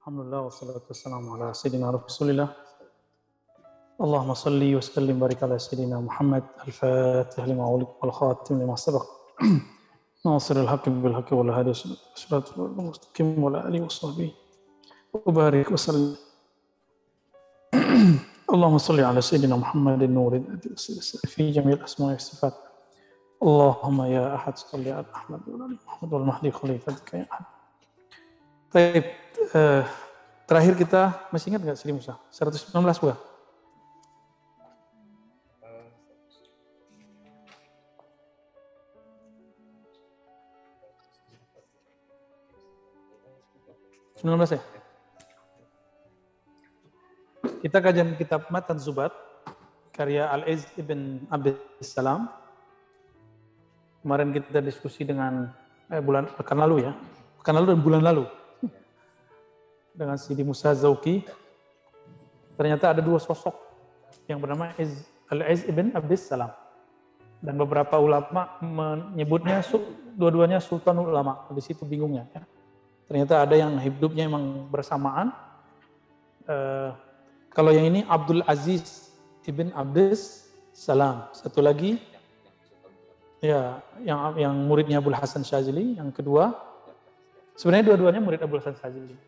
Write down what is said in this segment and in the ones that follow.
Alhamdulillah wassalatu wassalamu ala sayyidina Rasulillah. Allahumma salli wa sallim barik ala sayyidina Muhammad al-Fatih lima uliq wal khatim lima sabaq. Nasirul haqqi bil haqqi wal hadi siratal mustaqim wa ala alihi wa sahbihi wa barik wa sallim. Allahumma salli ala sayyidina Muhammadin nurid fi jami'il asma'i was sifat. Allahumma ya ahad salli ala Ahmad wa ala Muhammad wal mahdi khalifatika ya ahad. Baik, terakhir kita masih ingat nggak Sri Musa? 119 bukan? Ya? Kita kajian kitab Matan Zubat karya Al-Izz ibn Abdus Salam. Kemarin kita diskusi dengan pekan lalu dan bulan lalu dengan Sidi Musa Zauki. Ternyata ada dua sosok yang bernama Al-Izz ibn Abdus Salam, dan beberapa ulama menyebutnya dua-duanya Sultanul Ulama. Di situ bingungnya ya. Ternyata ada yang hidupnya memang bersamaan. Kalau yang ini Abdul Aziz ibn Abdus Salam. Satu lagi ya yang muridnya Abul Hasan Syazili. Yang kedua sebenarnya dua-duanya murid Abul Hasan Syazili.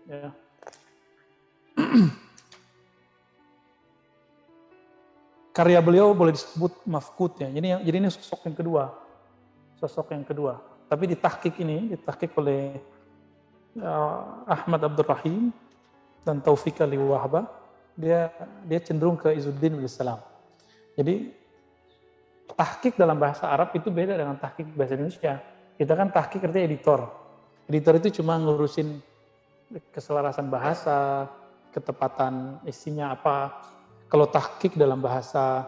Ya. Karya beliau boleh disebut mafqud ya. Jadi ini sosok yang kedua. Tapi ditahqiq oleh Ahmad Abdul Rahim dan Taufik Ali Wahbah, dia cenderung ke Izzuddin bin Salam. Jadi tahqiq dalam bahasa Arab itu beda dengan tahqiq bahasa Indonesia. Kita kan tahqiq artinya editor. Editor itu cuma ngurusin keselarasan bahasa, ketepatan isinya apa. Kalau tahqiq dalam bahasa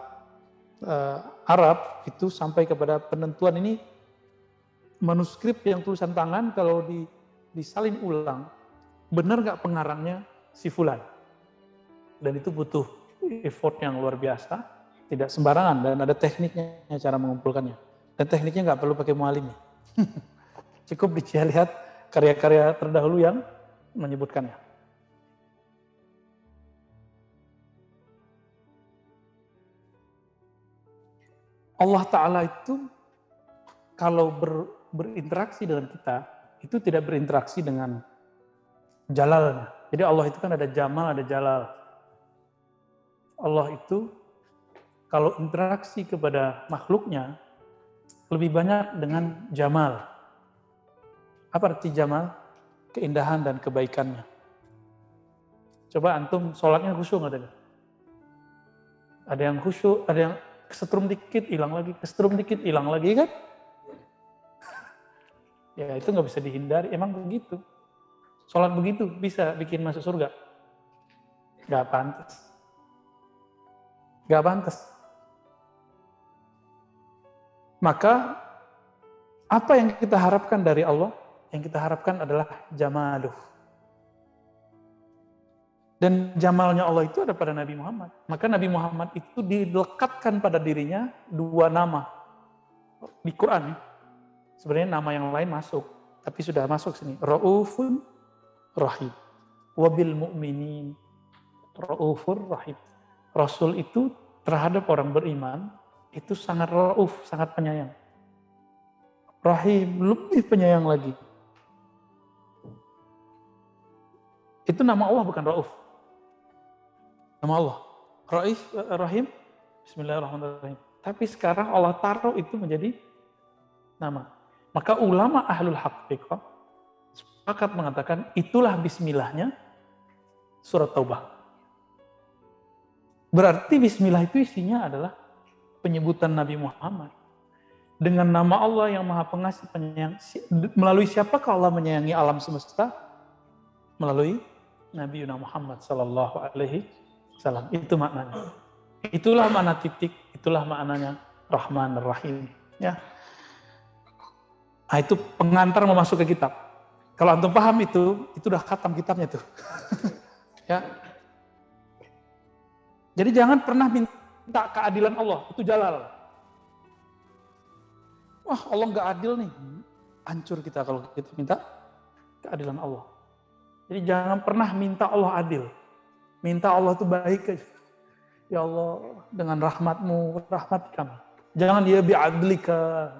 Arab itu sampai kepada penentuan ini manuskrip yang tulisan tangan kalau disalin ulang, benar nggak pengarangnya si fulan. Dan itu butuh effort yang luar biasa, tidak sembarangan, dan ada tekniknya cara mengumpulkannya. Dan tekniknya nggak perlu pakai muallim. Cukup lihat karya-karya terdahulu yang menyebutkannya. Allah Ta'ala itu kalau berinteraksi dengan kita, itu tidak berinteraksi dengan jalalnya. Jadi Allah itu kan ada jamal, ada jalal. Allah itu kalau interaksi kepada makhluknya lebih banyak dengan jamal. Apa arti jamal? Keindahan dan kebaikannya. Coba antum sholatnya khusyuk nggak tadi? Ada yang khusyuk, ada yang kesetrum dikit hilang lagi, kesetrum dikit hilang lagi kan? Ya itu nggak bisa dihindari, emang begitu. Sholat begitu bisa bikin masuk surga? Nggak pantas. Nggak pantas. Maka apa yang kita harapkan dari Allah? Yang kita harapkan adalah jamaluh. Dan jamalnya Allah itu ada pada Nabi Muhammad. Maka Nabi Muhammad itu dilekatkan pada dirinya dua nama di Quran. Sebenarnya nama yang lain masuk, tapi sudah masuk sini. Ra'ufun Rahim. Wabil mu'minin Ra'ufur Rahim. Rasul itu terhadap orang beriman itu sangat ra'uf, sangat penyayang. Rahim, lebih penyayang lagi. Itu nama Allah bukan Ra'uf. Nama Allah. Ra'if, Rahim, Bismillahirrahmanirrahim. Tapi sekarang Allah taruh itu menjadi nama. Maka ulama ahlul haqiqah sepakat mengatakan itulah bismillahnya surat Taubah. Berarti bismillah itu isinya adalah penyebutan Nabi Muhammad. Dengan nama Allah yang maha pengasih penyayang. Melalui siapakah Allah menyayangi alam semesta? Melalui Nabi Muhammad sallallahu alaihi wasallam. Itu maknanya. Itulah makna titik, itulah maknanya Rahman Rahim. Ya. Nah, itu pengantar mau masuk ke kitab. Kalau antum paham itu udah khatam kitabnya tuh. Ya. Jadi jangan pernah minta keadilan Allah, itu jalal. Wah, Allah nggak adil nih. Hancur kita kalau kita minta keadilan Allah. Jadi jangan pernah minta Allah adil. Minta Allah itu baik aja. Ya Allah, dengan rahmat-Mu, rahmat kami. Jangan dia bi'adlika.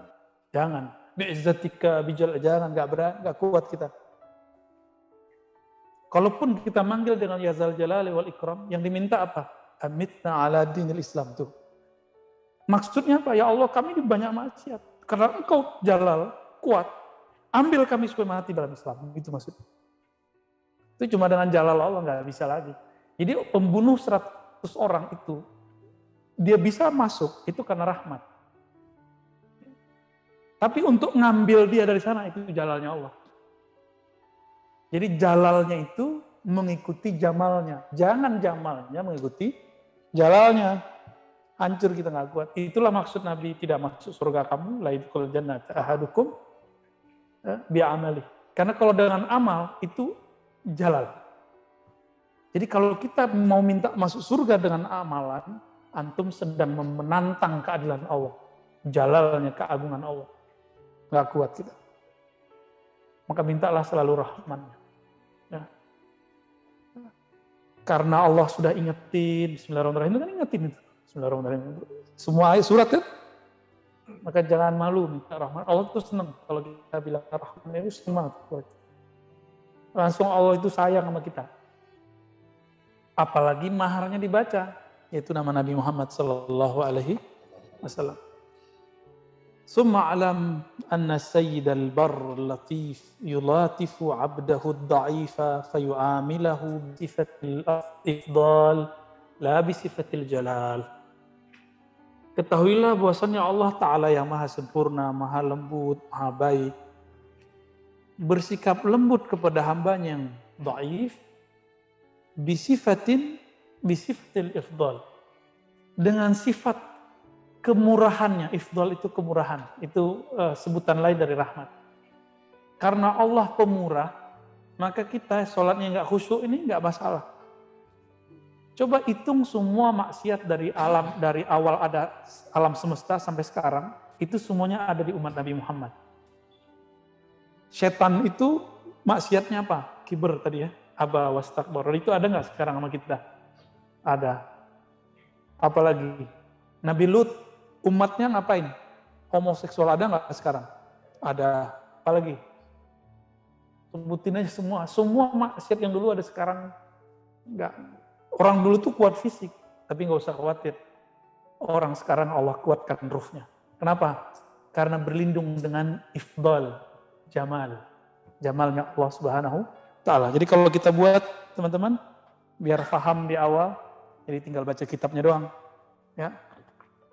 Jangan. Bi'izzatika, jangan. Nggak kuat kita. Kalaupun kita manggil dengan ya zal jalali wal ikram, yang diminta apa? Amitna ala dinil Islam tuh. Maksudnya apa? Ya Allah, kami di banyak maksiat. Karena Engkau jalal, kuat. Ambil kami supaya mati dalam Islam. Itu maksudnya. Itu cuma dengan jalal Allah, nggak bisa lagi. Jadi pembunuh 100 orang itu, dia bisa masuk, itu karena rahmat. Tapi untuk ngambil dia dari sana, itu jalalnya Allah. Jadi jalalnya itu mengikuti jamalnya. Jangan jamalnya mengikuti jalalnya. Hancur kita nggak kuat. Itulah maksud Nabi tidak masuk surga kamu, la yadkhulul jannata ahadukum bi'amali. Karena kalau dengan amal itu jalal. Jadi kalau kita mau minta masuk surga dengan amalan, antum sedang menantang keadilan Allah. Jalalnya, keagungan Allah. Nggak kuat kita. Maka mintalah selalu rahman-Nya. Ya. Karena Allah sudah ingetin, Bismillahirrahmanirrahim, itu kan ingetin itu. Bismillahirrahmanirrahim. Semua ayat surat kan? Maka jangan malu minta rahmat. Allah itu senang kalau kita bilang rahman, itu senang banget. Langsung Allah itu sayang sama kita. Apalagi maharnya dibaca, yaitu nama Nabi Muhammad sallallahu alaihi wasallam. Summa alam anna sayyidal bar latif yulatifu abdahu ad-da'ifa fayu'amilahu bisifatil ifdal la bisifatil jalal. Ketahuilah bahwasannya Allah Ta'ala yang maha sempurna, maha lembut, maha baik, bersikap lembut kepada hambanya yang dhaif bisifatil ifdal, dengan sifat kemurahannya. Ifdal itu kemurahan, itu sebutan lain dari rahmat. Karena Allah pemurah, maka kita sholatnya nggak khusyuk ini nggak masalah. Coba hitung semua maksiat dari awal ada alam semesta sampai sekarang, itu semuanya ada di umat Nabi Muhammad. Setan itu maksiatnya apa? Kibr tadi ya, aba wastakbar. Itu ada nggak sekarang sama kita? Ada. Apalagi Nabi Lut, umatnya ngapain? Homoseksual ada nggak sekarang? Ada. Apalagi? Sebutin aja semua. Semua maksiat yang dulu ada sekarang nggak. Orang dulu tuh kuat fisik, tapi nggak usah khawatir. Orang sekarang Allah kuatkan ruhnya. Kenapa? Karena berlindung dengan ifdal, jamal. Jamalnya Allah Subhanahu Ta'ala. Jadi kalau kita buat, teman-teman, biar paham di awal, jadi tinggal baca kitabnya doang. Ya.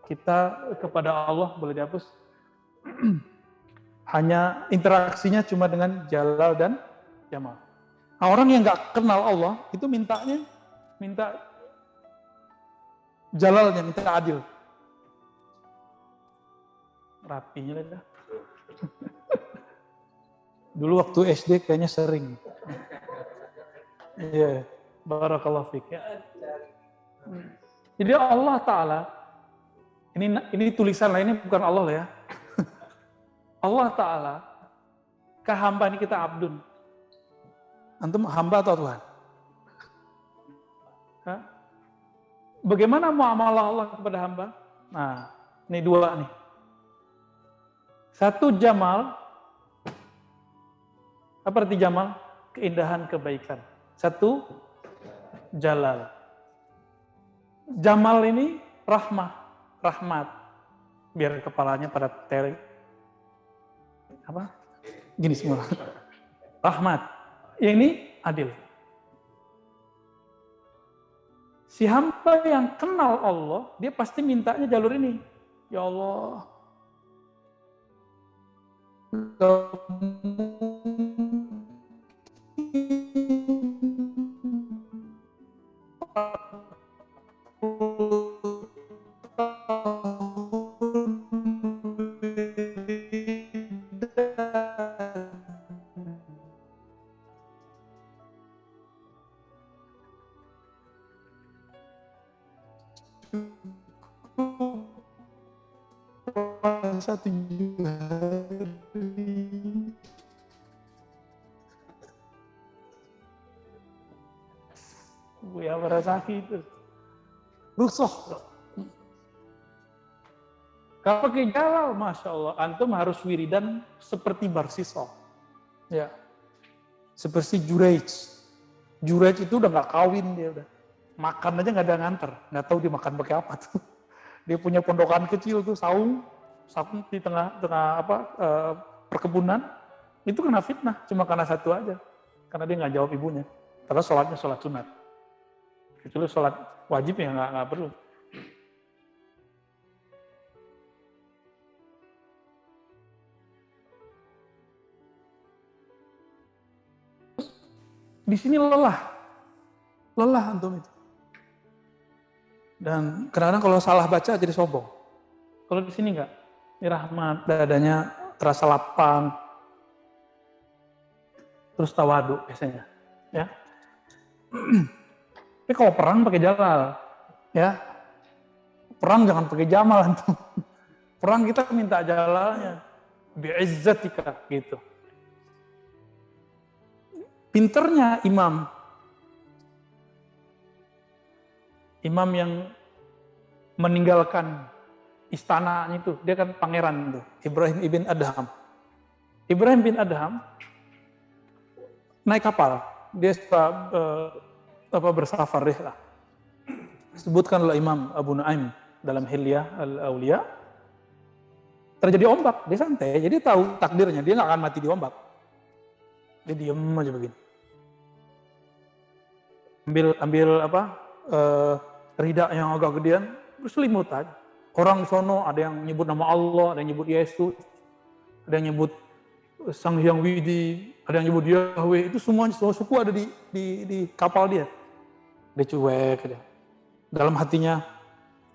Kita kepada Allah boleh dihapus. Hanya interaksinya cuma dengan jalal dan jamal. Nah, orang yang nggak kenal Allah, itu minta jalalnya, minta adil. Rapinya lah. Dulu waktu SD kayaknya sering. Iya, barakallahu fiik. Jadi Allah Ta'ala, ini tulisan lainnya bukan Allah ya. Allah Ta'ala, hamba ini kita abdun. Antum hamba atau Tuhan? Bagaimana muamalah Allah kepada hamba? Nah, ini dua nih. Satu jamal. Apa arti jamal? Keindahan, kebaikan. Satu jalal. Jamal ini rahmat. Biar kepalanya pada terik. Apa? Gini semua. Rahmat. Yang ini adil. Si hamba yang kenal Allah, dia pasti mintanya jalur ini. Ya Allah, satu hari. Buya Barasaki itu rusuh. Kalau pakai jalal, Masya Allah, antum harus wiridan seperti Barsiso. Ya. Seperti Jureij. Jureij itu udah nggak kawin dia udah. Makan aja nggak ada nganter. Nggak tahu dia makan pakai apa tuh. Dia punya pondokan kecil tuh, saung di tengah perkebunan. Itu kena fitnah, cuma karena satu aja. Karena dia nggak jawab ibunya. Terus sholatnya sholat sunat. Kecuali sholat wajib ya nggak perlu. Di sini lelah antum itu. Dan kadang-kadang kalau salah baca jadi sombong. Kalau di sini enggak, ini rahmat, dadanya terasa lapang, terus tawadu biasanya, ya. Tapi kalau perang pakai jalal, ya. Perang jangan pakai jamal antum. Perang kita minta jalalnya, bi'izzatika gitu. Pinternya imam yang meninggalkan istananya itu, dia kan pangeran tuh, Ibrahim ibn Adham. Ibrahim bin Adham naik kapal, dia bersafar rihlah. Disebutkan oleh Imam Abu Nuaim dalam Hilyah Al-Auliya, terjadi ombak, dia santai, jadi tahu takdirnya, dia nggak akan mati di ombak. Dia diem aja begini. Ambil ridak yang agak gedean, berselimut aja. Orang di sono ada yang nyebut nama Allah, ada yang nyebut Yesus, ada yang nyebut Sang Hyang Widi, ada yang nyebut Yahweh, itu semua suku ada di kapal dia. Dia cuek aja. Dalam hatinya,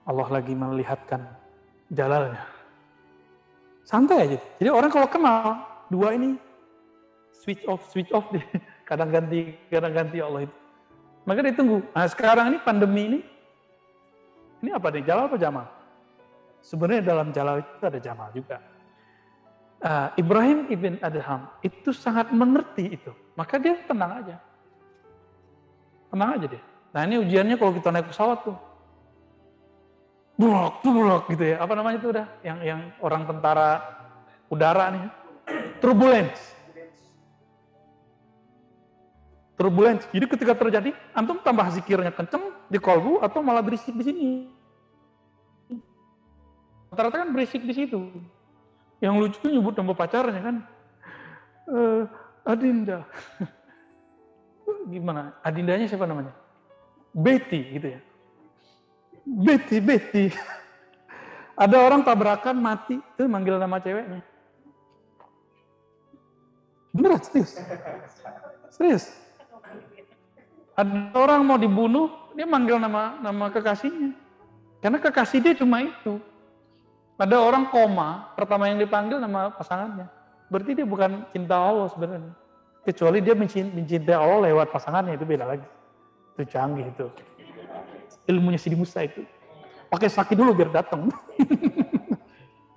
Allah lagi melihatkan jalalnya. Santai aja. Jadi orang kalau kenal, dua ini switch off deh. Kadang ganti Allah itu. Maka dia tunggu. Nah sekarang ini pandemi ini apa nih? Jalal apa jamal? Sebenarnya dalam jalal itu ada jamal juga. Ibrahim ibn Adham itu sangat mengerti itu. Maka dia tenang aja. Tenang aja dia. Nah ini ujiannya kalau kita naik pesawat tuh. Bulok gitu ya. Apa namanya itu udah? Yang orang tentara udara nih. Turbulence. Jadi ketika terjadi, antum tambah zikirnya kenceng di kolbu atau malah berisik di sini. Rata-rata kan berisik di situ. Yang lucu tuh nyebut nama pacarnya kan. Adinda. Gimana? Adindanya siapa namanya? Betty gitu ya. Betty. Ada orang tabrakan mati, itu manggil nama ceweknya. Beneran, serius. Ada orang mau dibunuh, dia manggil nama kekasihnya. Karena kekasih dia cuma itu. Ada orang koma, pertama yang dipanggil nama pasangannya. Berarti dia bukan cinta Allah sebenarnya. Kecuali dia mencintai Allah lewat pasangannya, itu beda lagi. Itu canggih itu. Ilmunya Sidi Musa itu. Pakai sakit dulu biar datang.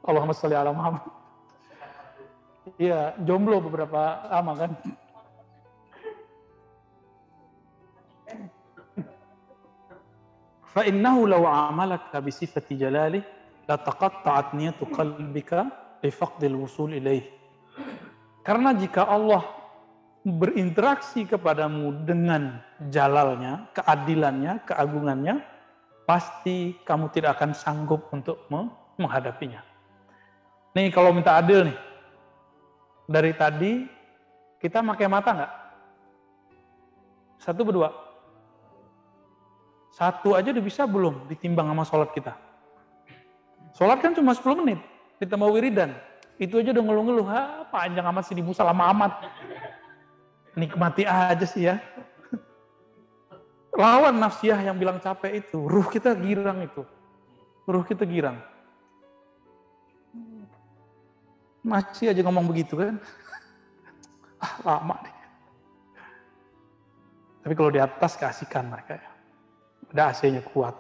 Allahumma sholli ala Muhammad. Iya, jomblo beberapa lama kan. فَإِنَّهُ لَوْ عَمَلَكَ بِصِفَةِ جَلَالِهِ لَتَقَطَّعَتْ نِيَّةُ قَلْبِكَ لِفَقْدِ الْوُصُولِ إِلَيْهِ. Karena jika Allah berinteraksi kepadamu dengan jalalnya, keadilannya, keagungannya, pasti kamu tidak akan sanggup untuk menghadapinya. Nih kalau minta adil nih, dari tadi kita pakai mata nggak? Satu berdua? Satu aja udah bisa belum ditimbang sama sholat kita? Sholat kan cuma 10 menit, ditambah wiridan. Itu aja udah ngeluh-ngeluh, panjang amat sih di Musa, lama amat. Nikmati aja sih ya. Lawan nafsiyah yang bilang capek itu, ruh kita girang itu. Ruh kita girang. Masih aja ngomong begitu kan. Lama deh. Tapi kalau di atas keasikan mereka ya. Ada AC-nya kuat.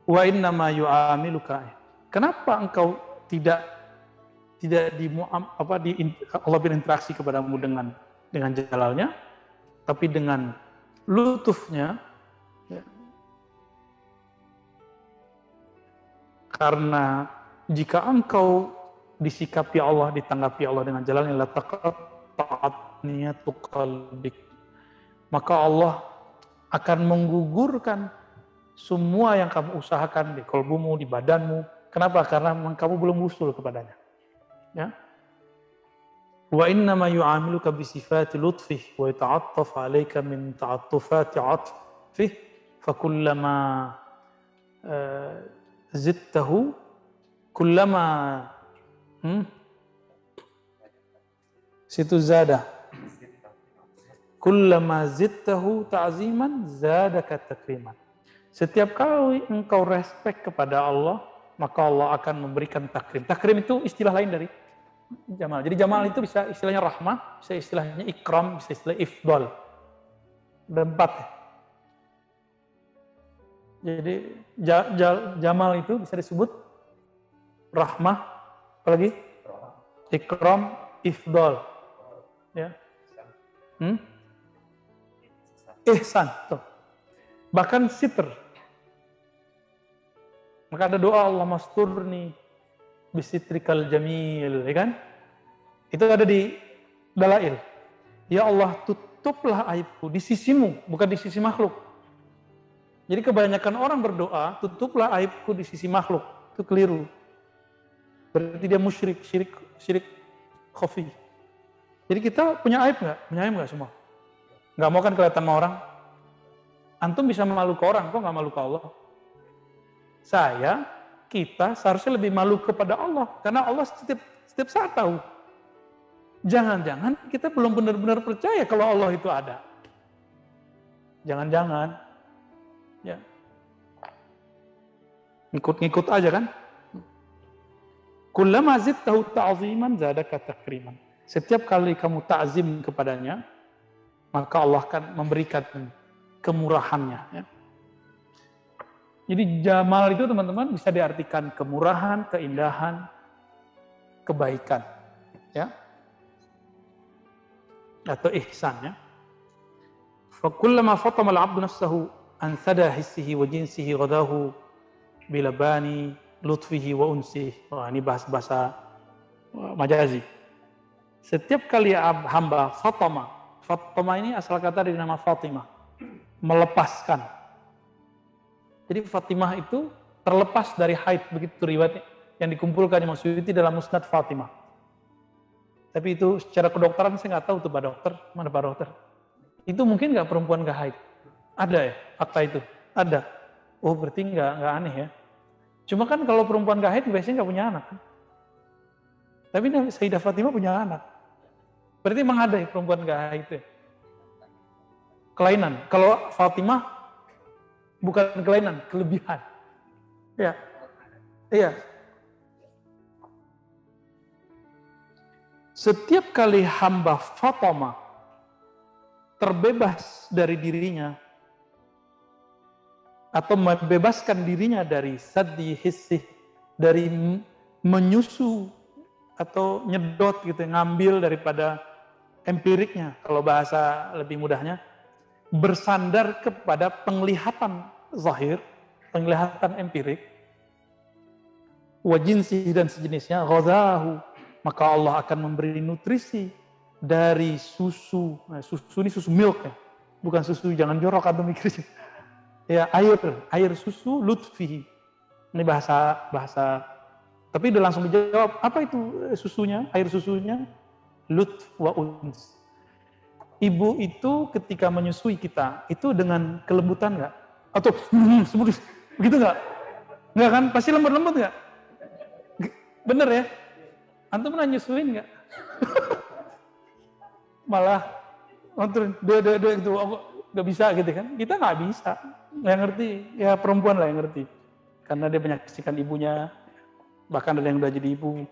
Wa innama yu'amiluka. Kenapa engkau tidak Allah berinteraksi kepadamu dengan jalalnya, tapi dengan lutufnya, ya, karena jika engkau disikapi Allah, ditanggapi Allah dengan jalan yang laqatta'at niyatu qalbik, maka Allah akan menggugurkan semua yang kamu usahakan di kalbumu, di badanmu. Kenapa? Karena kamu belum usul kepadanya. Ya. Wa innama yu'amiluka bi sifati lutfih wa yata'attaf 'alaika min ta'attufati 'atfih fa kullama zidtahu kullama situ zada kullama zidtahu ta'ziman zadaka takriman. Setiap kali engkau respect kepada Allah, maka Allah akan memberikan takrim. Takrim itu istilah lain dari jamal. Jadi jamal itu bisa istilahnya rahmah, bisa istilahnya ikram, bisa istilah ifdal. Ada 4. Jadi jamal itu bisa disebut rahmah, apalagi ikram, ifdal. Ya. Ihsan. Tuh. Bahkan sitr. Maka ada doa Allah masturni bisitrikal jamil, ya kan? Itu ada di Dalail. Ya Allah, tutuplah aibku di sisimu, bukan di sisi makhluk. Jadi kebanyakan orang berdoa, tutuplah aibku di sisi makhluk. Itu keliru. Berarti dia musyrik, syirik khafi. Jadi kita punya aib nggak? Punya aib nggak semua? Nggak mau kan kelihatan sama orang? Antum bisa malu ke orang, kok nggak malu ke Allah? Kita seharusnya lebih malu kepada Allah, karena Allah setiap saat tahu. Jangan-jangan kita belum benar-benar percaya kalau Allah itu ada. Jangan-jangan, ya, ngikut-ngikut aja kan? Kullama zidtahu ta'ziman zadaka takriman. Setiap kali kamu ta'zim kepadanya, maka Allah akan memberikan kemurahannya. Ya. Jadi jamal itu teman-teman bisa diartikan kemurahan, keindahan, kebaikan, ya, atau ihsan. Ya. Fakullama fatama al-'abdu nafsahu an thada hissihi wa jinsihi ghadahu bilabani lutfihi wa unsihi. Wah, ini bahasa majazi. Setiap kali hamba fatama ini asal kata dari nama Fatimah, melepaskan. Jadi Fatimah itu terlepas dari haid, begitu riwayat yang dikumpulkan Imam Suyuti dalam Musnad Fatimah. Tapi itu secara kedokteran saya nggak tahu tuh Pak Dokter, mana Pak Dokter. Itu mungkin nggak perempuan nggak haid? Ada ya fakta itu? Ada. Oh berarti nggak aneh ya. Cuma kan kalau perempuan nggak haid biasanya nggak punya anak. Tapi Sayyidah Fatimah punya anak. Berarti emang ada ya perempuan nggak haid itu? Kelainan. Kalau Fatimah bukan kelainan, kelebihan. Ya. Iya. Setiap kali hamba Fatimah terbebas dari dirinya atau membebaskan dirinya dari saddi hissih, dari menyusu atau nyedot gitu, ngambil daripada empiriknya, kalau bahasa lebih mudahnya, bersandar kepada penglihatan zahir, penglihatan empirik, wa jinsihi dan sejenisnya, ghadahu, maka Allah akan memberi nutrisi dari susu. Nah, susu ini susu milk ya, bukan susu, jangan jorok atau mikir. Ya, air susu lutfihi. Ini bahasa, tapi udah langsung dijawab, apa itu susunya, air susunya? Lutf wa uns. Ibu itu ketika menyusui kita, itu dengan kelembutan nggak? Atau begitu nggak? Nggak kan? Pasti lembut-lembut nggak? Bener ya? Antum pernah nyusuin nggak? Malah nonton dua itu nggak bisa gitu kan? Kita nggak bisa, nggak ngerti. Ya perempuan lah yang ngerti, karena dia menyaksikan ibunya, bahkan ada yang udah jadi ibu.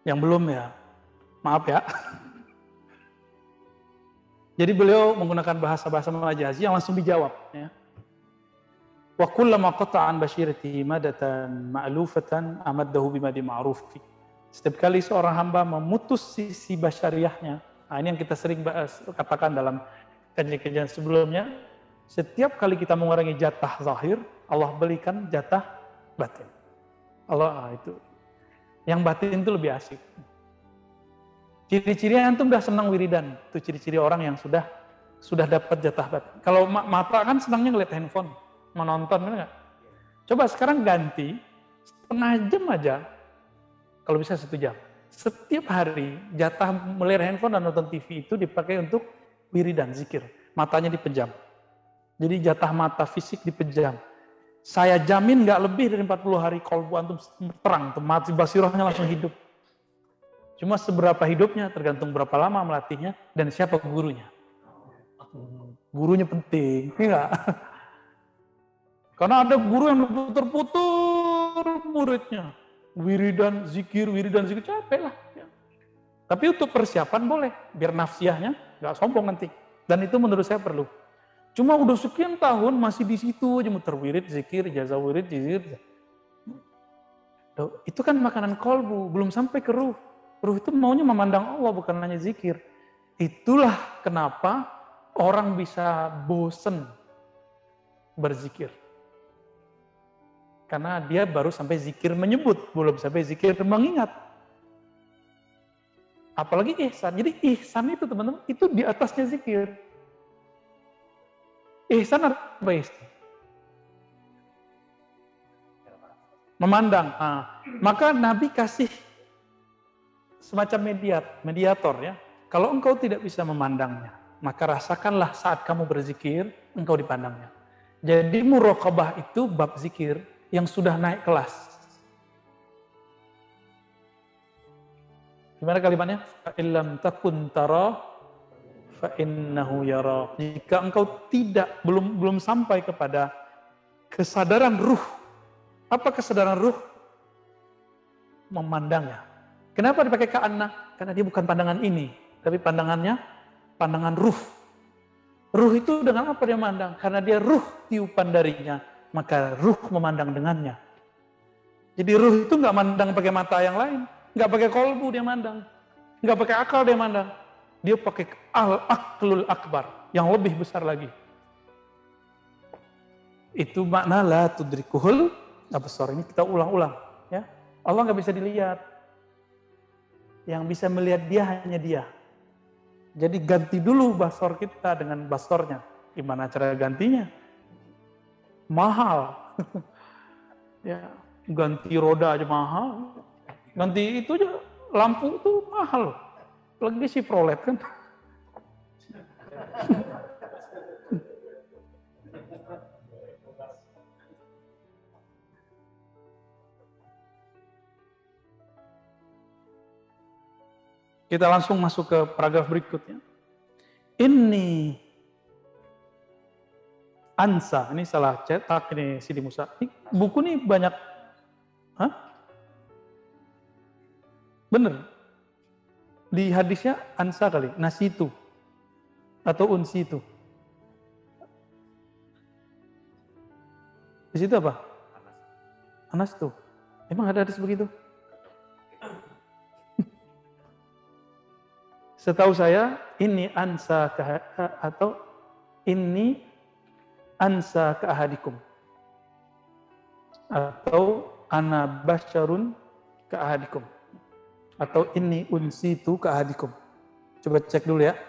Yang belum ya, maaf ya. Jadi beliau menggunakan bahasa-bahasa majazi yang langsung dijawab. Ya. Wa kullama qata'an basyiratihi madatan ma'lufatan amaddahu bimadi ma'rufi. Setiap kali seorang hamba memutus sisi basyariahnya, nah ini yang kita sering katakan dalam kajian sebelumnya, setiap kali kita mengurangi jatah zahir, Allah berikan jatah batin. Allah itu. Yang batin itu lebih asik. Ciri-ciri antum udah senang wiridan. Itu ciri-ciri orang yang sudah dapat jatah batin. Kalau mata kan senangnya ngeliat handphone, menonton, kan enggak? Coba sekarang ganti, setengah jam aja, kalau bisa 1 jam. Setiap hari, jatah melihat handphone dan nonton TV itu dipakai untuk wiridan, zikir. Matanya dipejam. Jadi jatah mata fisik dipejam. Saya jamin nggak lebih dari 40 hari kolbu antum terang, mati basirahnya langsung hidup. Cuma seberapa hidupnya tergantung berapa lama melatihnya dan siapa gurunya. Gurunya penting, enggak? Karena ada guru yang putar-putar muridnya. Wiridan, zikir, capek lah. Tapi untuk persiapan boleh, biar nafsiyahnya nggak sombong nanti. Dan itu menurut saya perlu. Cuma udah sekian tahun masih di situ aja muter wirid, zikir, jaza wirid, zikir. Itu kan makanan kolbu, belum sampai ke ruh. Ruh itu maunya memandang Allah, bukan hanya zikir. Itulah kenapa orang bisa bosen berzikir. Karena dia baru sampai zikir menyebut, belum sampai zikir mengingat. Apalagi ihsan. Jadi ihsan itu teman-teman, itu di atasnya zikir. Ihsan apa ihsan? Memandang. Maka Nabi kasih semacam mediator ya. Kalau engkau tidak bisa memandangnya, maka rasakanlah saat kamu berzikir, engkau dipandangnya. Jadi muraqabah itu bab zikir yang sudah naik kelas. Gimana kalimatnya? Fa illam takun tara fa innahu yara. Jika engkau belum sampai kepada kesadaran ruh. Apa kesadaran ruh? Memandangnya. Kenapa dipakai ka'anna? Karena dia bukan pandangan ini, tapi pandangannya pandangan ruh. Ruh itu dengan apa dia memandang? Karena dia ruh tiupan darinya, maka ruh memandang dengannya. Jadi ruh itu nggak mandang pakai mata yang lain, nggak pakai kolbu dia mandang, nggak pakai akal dia mandang. Dia pakai al-aqlul akbar, yang lebih besar lagi. Itu makna la tudrikuhul absar. Ini kita ulang-ulang. Ya, Allah nggak bisa dilihat. Yang bisa melihat dia hanya dia. Jadi ganti dulu basor kita dengan basornya. Gimana cara gantinya? Mahal. Ya, ganti roda aja mahal. Ganti itu aja, lampu itu mahal. Lagi si prolet kan. Kita langsung masuk ke paragraf berikutnya. Ini ansa, ini salah cetak ini Sidi Musa. Ini buku ini banyak, bener. Di hadisnya ansa kali, nasitu atau unsitu. Di situ apa? Anas tuh. Emang ada hadis begitu? Setahu saya ini ansa atau ini ansa ke ahadikum atau ana basyarun ke ahadikum atau ini unsitu ke ahadikum. Coba cek dulu ya.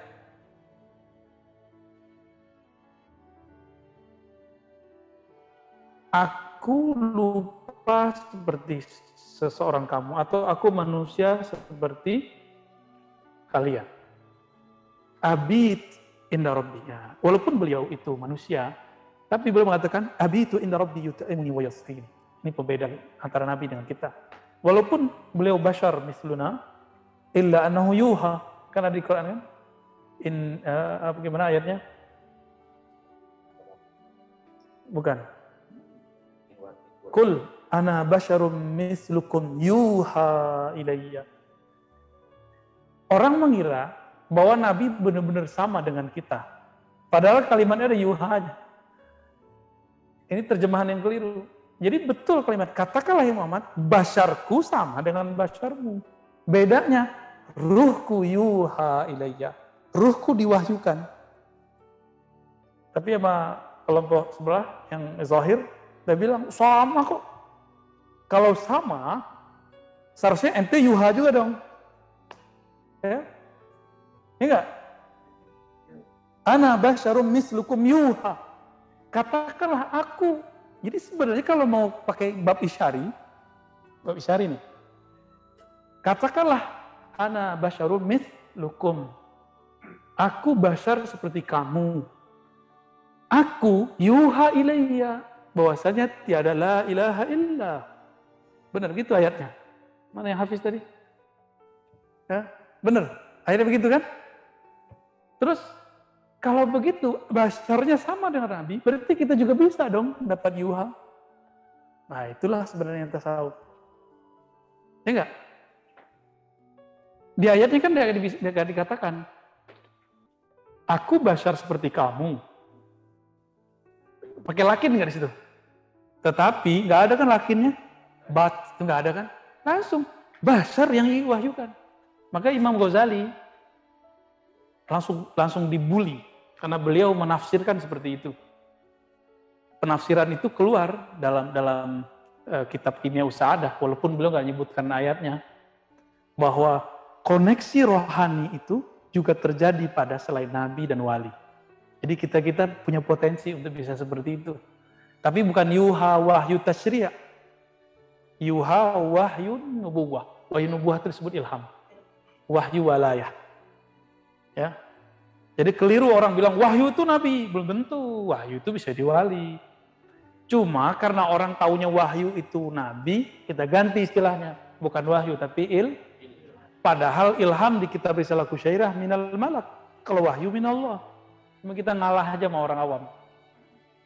Aku lupa seperti seseorang kamu atau aku manusia seperti kalian. Abid inda rabbiya. Walaupun beliau itu manusia, tapi beliau mengatakan abitu inda rabbi yut'imuni wa yasqini. Ini pembeda antara Nabi dengan kita. Walaupun beliau bashar misluna, illa annahu yuha. Karena di Quran kan, bagaimana ayatnya? Bukan. Kul ana basyarum mislukum yuha ilayya. Orang mengira bahwa Nabi benar-benar sama dengan kita. Padahal kalimatnya ada yuhanya. Ini terjemahan yang keliru. Jadi betul kalimat, katakanlah ya Muhammad, basyarku sama dengan basyarmu. Bedanya, ruhku yuha ilayya. Ruhku diwahyukan. Tapi sama kelompok sebelah yang zahir, dia bilang sama kok. Kalau sama, seharusnya ente yuha juga dong. Ya? Ini enggak? Ana basyarum mislukum yuha. Katakanlah aku. Jadi sebenarnya kalau mau pakai bab isyari nih. Katakanlah ana basyarum mislukum. Aku basyar seperti kamu. Aku yuha ilayya. Bahwasanya tiada la ilaha illallah. Benar gitu ayatnya. Mana yang hafiz tadi? Ya, benar. Akhirnya begitu kan? Terus kalau begitu basyarnya sama dengan Nabi, berarti kita juga bisa dong dapat yuha. Nah, itulah sebenarnya yang tasawuf. Ya enggak? Di ayatnya kan dia dikatakan, aku basyar seperti kamu. Pakai lakin nggak di situ? Tetapi nggak ada kan lakinnya, bat itu nggak ada kan? Langsung basyar yang diwahyukan. Maka Imam Ghazali langsung dibully karena beliau menafsirkan seperti itu. Penafsiran itu keluar dalam kitab Kimia Usaadah, walaupun beliau nggak nyebutkan ayatnya, bahwa koneksi rohani itu juga terjadi pada selain Nabi dan Wali. Jadi kita punya potensi untuk bisa seperti itu. Tapi bukan yuha wahyu tasyri'. Yuha wahyu nubuwah. Wahyu nubuwah itu disebut ilham. Wahyu walayah. Ya. Jadi keliru orang bilang wahyu itu Nabi. Belum tentu. Wahyu itu bisa diwali. Cuma karena orang taunya wahyu itu Nabi, kita ganti istilahnya. Bukan wahyu tapi Padahal ilham di kitab Risalah Kusyairah minal malak. Kalau wahyu minallah. Cuma kita ngalah aja sama orang awam.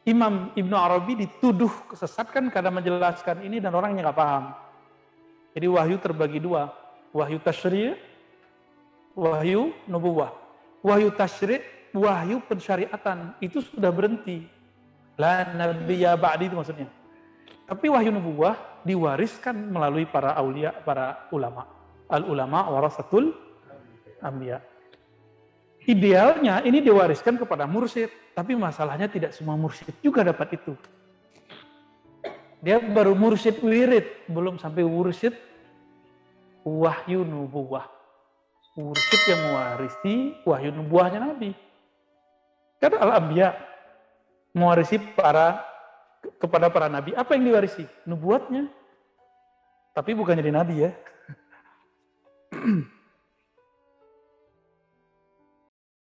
Imam Ibnu Arabi dituduh kesesatkan karena menjelaskan ini dan orangnya nggak paham. Jadi wahyu terbagi dua. Wahyu tasyri', wahyu nubuwah. Wahyu tasyri', wahyu pensyariatan. Itu sudah berhenti. La nabiyya ba'di itu maksudnya. Tapi wahyu nubuwah diwariskan melalui para aulia, para ulama. Al-ulama warasatul anbiya. Idealnya ini diwariskan kepada mursyid, tapi masalahnya tidak semua mursyid juga dapat itu. Dia baru mursyid wirid, belum sampai mursyid wahyu nubuwah. Mursyid yang mewarisi wahyu nubuwahnya Nabi. Karena al-anbiya mewarisi kepada para nabi. Apa yang diwarisi? Nubuatnya. Tapi bukan jadi nabi ya.